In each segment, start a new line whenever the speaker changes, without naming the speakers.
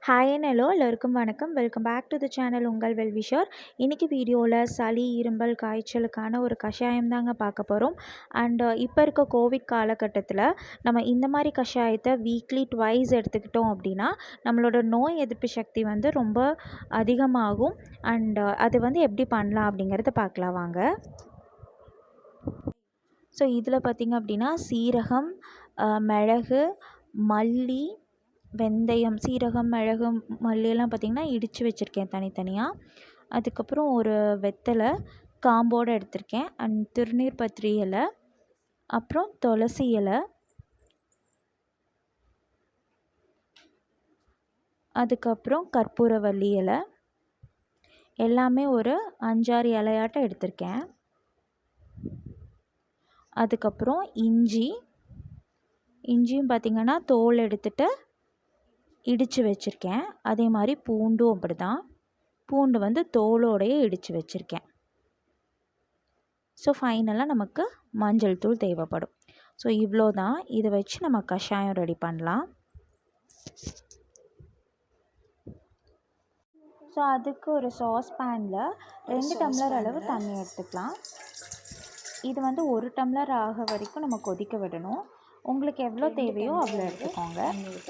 Hi and hello எல்லோருக்கும் வணக்கம். Welcome back to the channel உங்கள் வெல்விஷர். இன்றைக்கி வீடியோவில் சளி இரும்பல் காய்ச்சலுக்கான ஒரு கஷாயம் தாங்க பார்க்க போகிறோம். இப்போ இருக்க கோவிட் காலகட்டத்தில் நம்ம இந்த மாதிரி கஷாயத்தை வீக்லி ட்வைஸ் எடுத்துக்கிட்டோம் அப்படின்னா நம்மளோட நோய் எதிர்ப்பு சக்தி ரொம்ப அதிகமாகும். அது எப்படி பண்ணலாம் அப்படிங்கிறத பார்க்கலாம் வாங்க. ஸோ இதில் பார்த்திங்க அப்படின்னா சீரகம், மிளகு, மல்லி, வெந்தயம், சீரகம், மிளகு, மல்லியெல்லாம் பார்த்திங்கன்னா இடித்து வச்சுருக்கேன் தனித்தனியாக. அதுக்கப்புறம் ஒரு வெத்தலை காம்போடு எடுத்திருக்கேன். திருநீர் பத்திரி இலை, அப்புறம் துளசி இலை, அதுக்கப்புறம் கற்பூரவள்ளி இலை, எல்லாமே ஒரு 5-6 இலையாட்டம் எடுத்திருக்கேன். அதுக்கப்புறம் இஞ்சியும் பார்த்திங்கன்னா தோல் எடுத்துட்டு இடித்து வச்சுருக்கேன். அதே மாதிரி பூண்டும் அப்படி தான், பூண்டு தோலோடையே இடித்து வச்சுருக்கேன். ஸோ ஃபைனலாக நமக்கு மஞ்சள் தூள் தேவைப்படும். ஸோ இவ்வளோ தான். இதை வச்சு நம்ம கஷாயம் ரெடி பண்ணலாம். ஸோ அதுக்கு ஒரு சாஸ் பேனில் 2 டம்ளர் அளவு தண்ணி எடுத்துக்கலாம். இது 1 டம்ளர் ஆக வரைக்கும் நம்ம கொதிக்க விடணும். உங்களுக்கு எவ்வளோ தேவையோ அவ்வளோ எடுத்துக்கோங்க.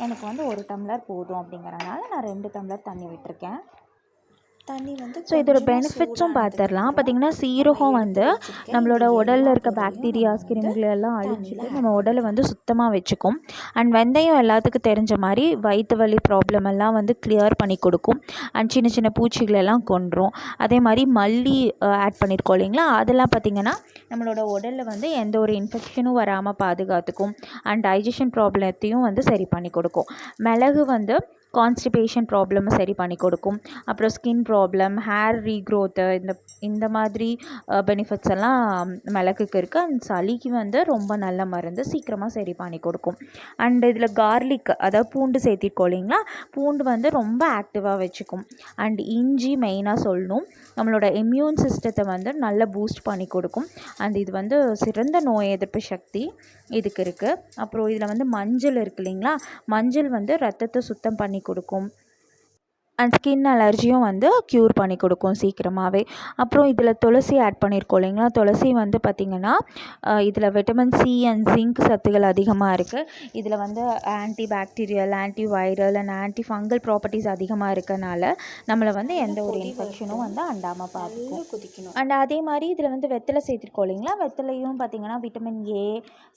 எனக்கு 1 டம்ளர் போதும் அப்படிங்கிறனால நான் 2 டம்ளர் தண்ணி விட்டுருக்கேன். ஸோ இதோட பெனிஃபிட்ஸும் பார்த்துடலாம். பார்த்திங்கன்னா சீரகம் நம்மளோட உடலில் இருக்க பாக்டீரியாஸ் கிருமிகளெல்லாம் அழிச்சிட்டு நம்ம உடலை சுத்தமாக வச்சுக்கும். வெந்தயம் எல்லாத்துக்கும் தெரிஞ்ச மாதிரி வயிற்று வலி ப்ராப்ளம் எல்லாம் கிளியர் பண்ணி கொடுக்கும். சின்ன சின்ன பூச்சிகளெல்லாம் கொன்றும். அதே மாதிரி மல்லி ஆட் பண்ணியிருக்கோம் இல்லைங்களா, அதெல்லாம் பார்த்திங்கன்னா நம்மளோட உடலில் எந்த ஒரு இன்ஃபெக்ஷனும் வராமல் பாதுகாத்துக்கும். டைஜஷன் ப்ராப்ளத்தையும் சரி பண்ணி கொடுக்கும். மிளகு கான்ஸ்டிபேஷன் ப்ராப்ளமை சரி பண்ணி கொடுக்கும். அப்புறம் ஸ்கின் ப்ராப்ளம், ஹேர் ரீக்ரோத்து, இந்த மாதிரி பெனிஃபிட்ஸ் எல்லாம் மிளகுக்கு இருக்குது. சளிக்கு ரொம்ப நல்ல மருந்து, சீக்கிரமாக சரி பண்ணி கொடுக்கும். இதில் கார்லிக், அதாவது பூண்டு சேர்த்திருக்கோம் இல்லைங்களா, பூண்டு ரொம்ப ஆக்டிவாக வச்சுக்கும். இஞ்சி மெயினாக சொல்லணும், நம்மளோட இம்யூன் சிஸ்டத்தை நல்லா பூஸ்ட் பண்ணி கொடுக்கும். இது சிறந்த நோய் எதிர்ப்பு சக்தி இதுக்கு இருக்குது. அப்புறம் இதில் மஞ்சள் இருக்குது இல்லைங்களா, மஞ்சள் ரத்தத்தை சுத்தம் பண்ணி கொடுக்கும். ஸ்கின் அலர்ஜியும் க்யூர் பண்ணி கொடுக்கும் சீக்கிரமாகவே. அப்புறம் இதில் துளசி ஆட் பண்ணியிருக்கோம் இல்லைங்களா, துளசி பார்த்திங்கன்னா இதில் விட்டமின் சி அண்ட் ஜிங்க் சத்துக்கள் அதிகமாக இருக்குது. இதில் anti bacterial, anti viral and anti fungal properties அதிகமாக இருக்கனால நம்மளை எந்த ஒரு இன்ஃபெக்ஷனும் அண்டாமல் பார்த்துக்கும். அதே மாதிரி இதில் வெத்தலை சேர்த்திருக்கோம் இல்லைங்களா, வெத்தலையும் பார்த்திங்கன்னா vitamin A,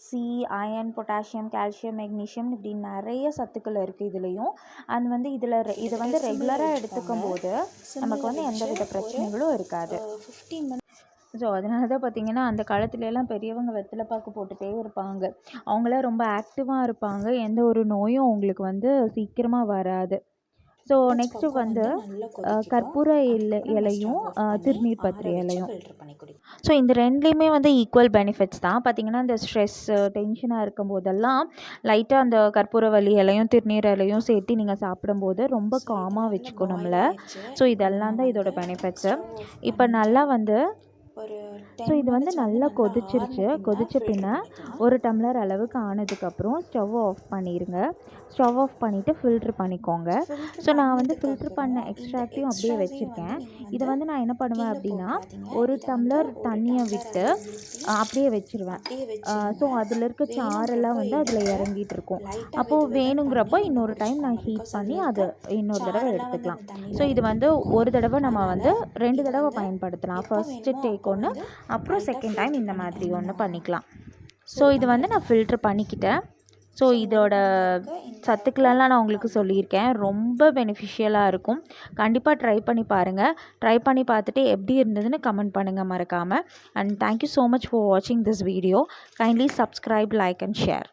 C, iron, potassium, calcium, magnesium, இப்படி நிறைய சத்துக்கள் இருக்குது இதுலேயும். இதை ரெகுலராக எடுத்துக்கும் போது நமக்கு எந்த வித பிரச்சனைகளும் இருக்காது. ஸோ அதனால தான் பார்த்திங்கன்னா அந்த காலத்துலலாம் பெரியவங்க வெத்தலை பாக்கு போட்டுகிட்டே இருப்பாங்க. அவங்களாம் ரொம்ப ஆக்டிவாக இருப்பாங்க. எந்த ஒரு நோயும் அவங்களுக்கு சீக்கிரமாக வராது. ஸோ நெக்ஸ்ட்டு கற்பூர இலையும் திருநீர் பத்திரி இலையும். ஸோ இந்த ரெண்டுலேயுமே ஈக்குவல் பெனிஃபிட்ஸ் தான். பார்த்திங்கன்னா இந்த ஸ்ட்ரெஸ்ஸு, டென்ஷனாக இருக்கும் போதெல்லாம் லைட்டாக அந்த கற்பூரவள்ளி இலையும் திருநீர் இலையும் சேர்த்து நீங்கள் சாப்பிடும்போது ரொம்ப காமாக வச்சுக்கும் நம்மளை. ஸோ இதெல்லாம் தான் இதோட பெனிஃபிட்ஸு. இப்போ நல்லா ஸோ இது நல்லா கொதிச்ச பின்ன 1 டம்ளர் அளவுக்கு ஆனதுக்கப்புறம் ஸ்டவ் ஆஃப் பண்ணிடுங்க. ஸ்டவ் ஆஃப் பண்ணிவிட்டு ஃபில்ட்ரு பண்ணிக்கோங்க. ஸோ நான் ஃபில்ட்ரு பண்ண எக்ஸ்ட்ராக்டையும் அப்படியே வச்சுருக்கேன். இதை நான் என்ன பண்ணுவேன் அப்படின்னா 1 டம்ளர் தண்ணியை விட்டு அப்படியே வச்சுருவேன். ஸோ அதில் இருக்க சாரெல்லாம் அதில் இறங்கிட்டு இருக்கும். அப்போது வேணுங்கிறப்போ இன்னொரு டைம் நான் ஹீட் பண்ணி அதை இன்னொரு தடவை எடுத்துக்கலாம். ஸோ இது ஒரு தடவை நம்ம 2 தடவை பயன்படுத்தலாம். ஃபர்ஸ்ட்டு டேக் ஒன்று, அப்புறம் செகண்ட் டைம் இந்த மாதிரி ஒன்று பண்ணிக்கலாம். ஸோ இது நான் ஃபில்ட்ரு பண்ணிக்கிட்டேன். ஸோ இதோட சத்துக்களெல்லாம் நான் உங்களுக்கு சொல்லியிருக்கேன். ரொம்ப பெனிஃபிஷியலாக இருக்கும். கண்டிப்பாக ட்ரை பண்ணி பாருங்கள். ட்ரை பண்ணி பார்த்துட்டு எப்படி இருந்ததுன்னு கமெண்ட் பண்ணுங்கள் மறக்காமல். தேங்க்யூ ஸோ மச் ஃபார் வாட்சிங் this video. Kindly subscribe, like and share.